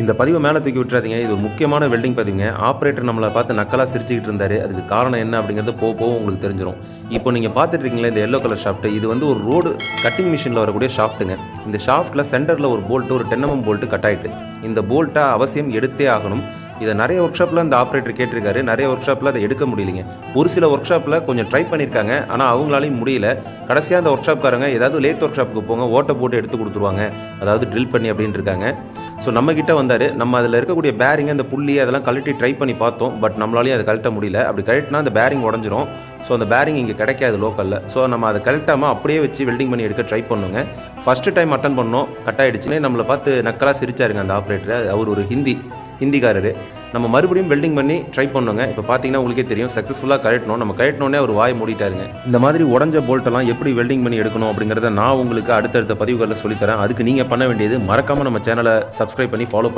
இந்த பதிவை மேலே தூக்கி விட்டுறாதீங்க. இது ஒரு முக்கியமான வெல்டிங் பதிவுங்க. ஆப்ரேட்டர் நம்மளை பார்த்து நக்கலாக சிரிச்சுக்கிட்டு இருந்தார். அதுக்கு காரணம் என்ன அப்படிங்கிறது போக உங்களுக்கு தெரிஞ்சிடும். இப்போ நீங்கள் பார்த்துட்டு இருக்கீங்களா இந்த எல்லோ கலர் ஷாஃப்ட், இது வந்து ஒரு ரோடு கட்டிங் மிஷினில் வரக்கூடிய ஷாஃப்ட்டுங்க. இந்த ஷாஃப்ட்டில் சென்டரில் ஒரு போல்ட்டு, ஒரு 10 mm போல்ட்டு கட் ஆகிட்டு, இந்த போல்ட்டை அவசியம் எடுத்தே ஆகணும். இதை நிறைய ஒர்க் ஷாப்பில் இந்த ஆப்ரேட்டர் கேட்டிருக்காரு. நிறைய ஒர்க் ஷாப்பில் அதை எடுக்க முடியலைங்க. ஒரு சில ஒர்க் ஷாப்பில் கொஞ்சம் ட்ரை பண்ணியிருக்காங்க, ஆனால் அவங்களாலையும் முடியல. கடைசியாக அந்த ஒர்க் ஷாப்காரங்க ஏதாவது லேத் ஒர்க் ஷாப்புக்கு போங்க, ஓட்டை போட்டு எடுத்து கொடுத்துருவாங்க, அதாவது ட்ரில் பண்ணி அப்படின்னு இருக்காங்க. ஸோ நம்மக்கிட்ட வந்தார். நம்ம அதில் இருக்கக்கூடிய பேரிங்கை, அந்த புள்ளி அதெல்லாம் கழட்டி ட்ரை பண்ணி பார்த்தோம். பட் நம்மளாலையும் அதை கழட்ட முடியல. அப்படி கழட்டினா அந்த பேரிங் உடஞ்சிரும். ஸோ அந்த பேரிங் இங்கே கிடைக்காது லோக்கலில். ஸோ நம்ம அதை கழட்டாமல் அப்படியே வச்சு வெல்டிங் பண்ணி எடுக்க ட்ரை பண்ணுங்க. ஃபஸ்ட்டு டைம் அட்டன் பண்ணோம், கட் ஆகிடுச்சுன்னு நம்மளை பார்த்து நக்கலாக சிரிச்சாருங்க அந்த ஆப்ரேட்டர். அவர் ஒரு ஹிந்திக்காரரு. நம்ம மறுபடியும் வெல்டிங் பண்ணி ட்ரை பண்ணோங்க. இப்போ பார்த்தீங்கன்னா உங்களுக்கே தெரியும், சக்ஸஸ்ஃபுல்லாக கழட்டணும். நம்ம கழட்டினோடனே அவர் வாய் மூடிட்டாருங்க. இந்த மாதிரி உடஞ்ச போல்ட்டெல்லாம் எப்படி வெல்டிங் பண்ணி எடுக்கணும் அப்படிங்கிறத நான் உங்களுக்கு அடுத்தடுத்த பதிவுகளில் சொல்லித்தரேன். அதுக்கு நீங்கள் பண்ண வேண்டியது மறக்காமல் நம்ம சேனலை சப்ஸ்கிரைப் பண்ணி ஃபாலோ